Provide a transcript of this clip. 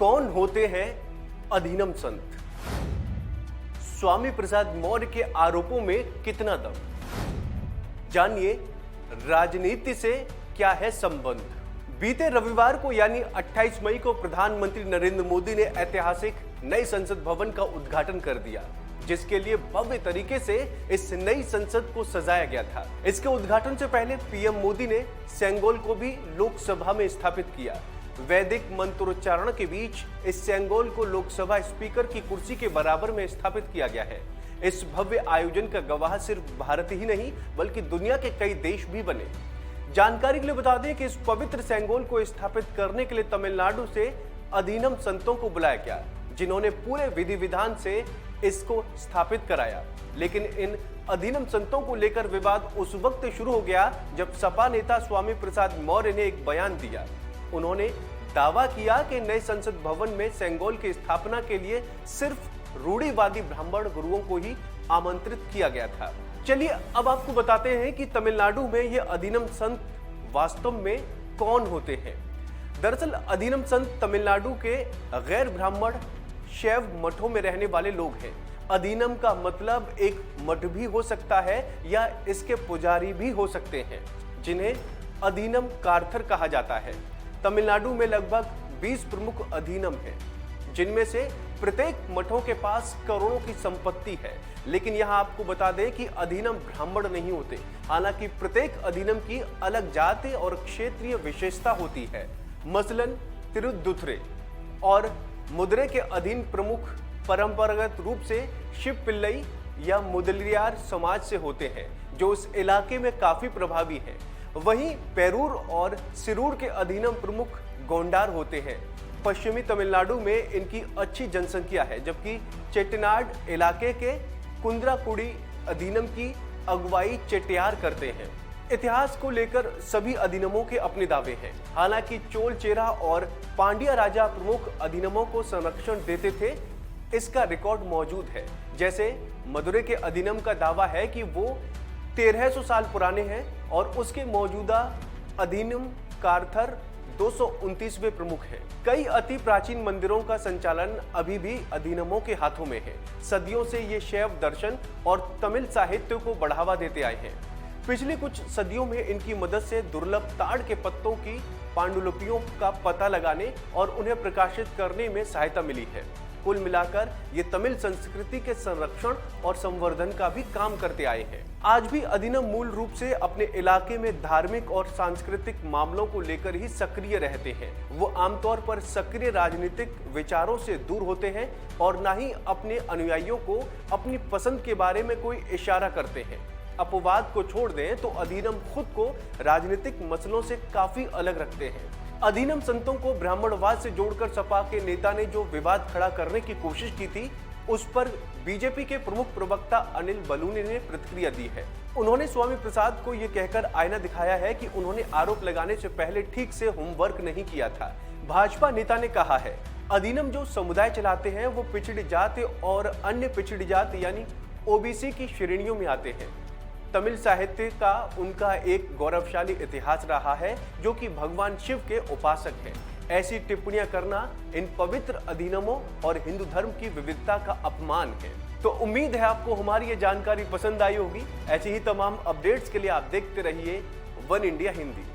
कौन होते हैं अधीनम संत? स्वामी प्रसाद मौर्य के आरोपों में कितना दम? जानिए राजनीति से क्या है संबंध। बीते रविवार को यानी 28 मई को प्रधानमंत्री नरेंद्र मोदी ने ऐतिहासिक नए संसद भवन का उद्घाटन कर दिया, जिसके लिए भव्य तरीके से इस नई संसद को सजाया गया था। इसके उद्घाटन से पहले पीएम मोदी ने सेंगोल को भी लोकसभा में स्थापित किया। वैदिक मंत्रोच्चारण के बीच इस सेंगोल को लोकसभा स्पीकर की कुर्सी के बराबर में स्थापित किया गया है। इस भव्य आयोजन का गवाह सिर्फ भारत ही नहीं बल्कि दुनिया के कई देश भी बने। जानकारी के लिए बता दें कि इस पवित्र सेंगोल को स्थापित करने के लिए तमिलनाडु से अधीनम संतों को बुलाया गया, जिन्होंने पूरे विधि विधान से इसको स्थापित कराया। लेकिन इन अधीनम संतों को लेकर विवाद उस वक्त शुरू हो गया जब सपा नेता स्वामी प्रसाद मौर्य ने एक बयान दिया। उन्होंने दावा किया कि नए संसद भवन में सेंगोल की स्थापना के लिए सिर्फ रूढ़िवादी ब्राह्मण गुरुओं को ही आमंत्रित किया गया था। चलिए अब आपको बताते हैं कि तमिलनाडु में ये अधीनम संत वास्तव में कौन होते हैं। दरअसल अधीनम संत तमिलनाडु के गैर ब्राह्मण शैव मठों में रहने वाले लोग हैं। अधीनम का मतलब एक मठ भी हो सकता है या इसके पुजारी भी हो सकते हैं, जिन्हें अधीनम कारथर कहा जाता है। तमिलनाडु में लगभग 20 प्रमुख अधीनम हैं, जिनमें से प्रत्येक मठों के पास करोड़ों की संपत्ति है। लेकिन यहां आपको बता दें कि अधीनम ब्राह्मण नहीं होते। हालांकि प्रत्येक अधीनम की अलग जाति और क्षेत्रीय विशेषता होती है। मसलन तिरुदुथुरै और मुदरे के अधीन प्रमुख परंपरागत रूप से शिव पिल्लई या मुदलियार समाज से होते हैं, जो इस इलाके में काफी प्रभावी हैं। वहीं पेरूर और सिरूर के अधीनम प्रमुख गोंडार होते हैं। पश्चिमी तमिलनाडु में इनकी अच्छी जनसंख्या है, जबकि चेट्टिनाड इलाके के कुंद्राकुडी अधीनम की अगुवाई चेट्टियार करते हैं। इतिहास को लेकर सभी अधीनमों के अपने दावे हैं। हालांकि चोल चेरा और पांड्या राजा प्रमुख अधीनमों को संरक्षण देते थे, इसका रिकॉर्ड मौजूद है। जैसे मदुरै के अधीनम का दावा है कि वो 1300 साल पुराने हैं और उसके मौजूदा अधीनम कारथर 229वें प्रमुख हैं। कई अति प्राचीन मंदिरों का संचालन अभी भी अधीनमों के हाथों में है। सदियों से ये शैव दर्शन और तमिल साहित्य को बढ़ावा देते आए हैं। पिछली कुछ सदियों में इनकी मदद से दुर्लभ ताड़ के पत्तों की पांडुलिपियों का पता लगाने और उन्हें प्रकाशित करने में सहायता मिली है। कुल मिलाकर ये तमिल संस्कृति के संरक्षण और संवर्धन का भी काम करते आए हैं। आज भी अधीनम मूल रूप से अपने इलाके में धार्मिक और सांस्कृतिक मामलों को लेकर ही सक्रिय रहते हैं। वो आमतौर पर सक्रिय राजनीतिक विचारों से दूर होते हैं और न ही अपने अनुयायियों को अपनी पसंद के बारे में कोई इशारा करते हैं। अपवाद को छोड़ दें तो अधीनम खुद को राजनीतिक मसलों से काफी अलग रखते हैं। अधीनम संतों को ब्राह्मणवाद से जोड़कर सपा के नेता ने जो विवाद खड़ा करने की कोशिश की थी, उस पर बीजेपी के प्रमुख प्रवक्ता अनिल बलूनी ने प्रतिक्रिया दी है। उन्होंने स्वामी प्रसाद को यह कहकर आईना दिखाया है कि उन्होंने आरोप लगाने से पहले ठीक से होमवर्क नहीं किया था। भाजपा नेता ने कहा है, अधीनम जो समुदाय चलाते हैं वो पिछड़ी जाति और अन्य पिछड़ी जाति यानी ओबीसी की श्रेणियों में आते हैं। तमिल साहित्य का उनका एक गौरवशाली इतिहास रहा है, जो कि भगवान शिव के उपासक हैं। ऐसी टिप्पणियां करना इन पवित्र अधीनमों और हिंदू धर्म की विविधता का अपमान है। तो उम्मीद है आपको हमारी ये जानकारी पसंद आई होगी। ऐसी ही तमाम अपडेट्स के लिए आप देखते रहिए वन इंडिया हिंदी।